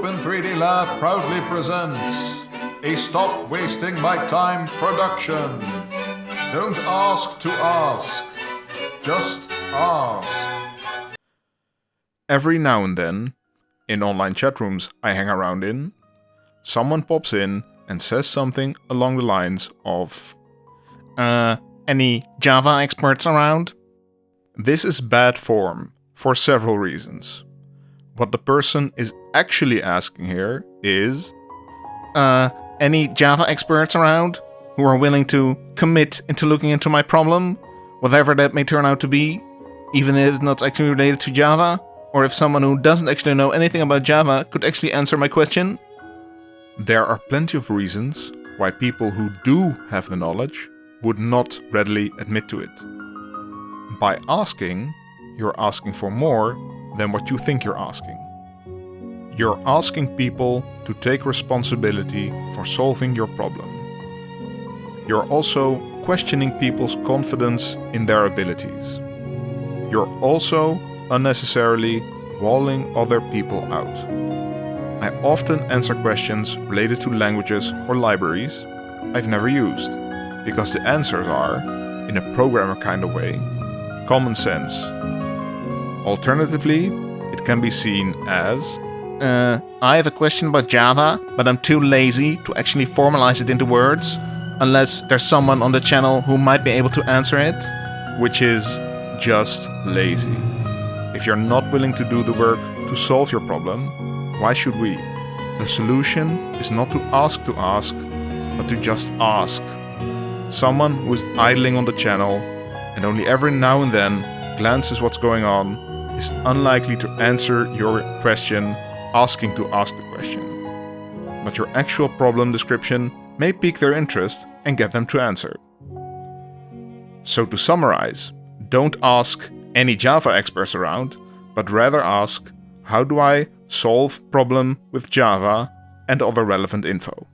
Open 3D Lab proudly presents a Stop Wasting My Time production. Don't ask to ask, just ask. Every now and then, in online chat rooms I hang around in, someone pops in and says something along the lines of, any Java experts around? This is bad form for several reasons. What the person is actually asking here is, any Java experts around who are willing to commit into looking into my problem, whatever that may turn out to be, even if it's not actually related to Java, or if someone who doesn't actually know anything about Java could actually answer my question? There are plenty of reasons why people who do have the knowledge would not readily admit to it. By asking, you're asking for more than what you think you're asking. You're asking people to take responsibility for solving your problem. You're also questioning people's confidence in their abilities. You're also unnecessarily walling other people out. I often answer questions related to languages or libraries I've never used, because the answers are, in a programmer kind of way, common sense. Alternatively, it can be seen as, I have a question about Java, but I'm too lazy to actually formalize it into words, unless there's someone on the channel who might be able to answer it, which is just lazy. If you're not willing to do the work to solve your problem, why should we? The solution is not to ask, but to just ask. Someone who is idling on the channel and only every now and then glances what's going on is unlikely to answer your question asking to ask the question. But your actual problem description may pique their interest and get them to answer. So to summarize, don't ask any Java experts around, but rather ask, how do I solve problem with Java and other relevant info?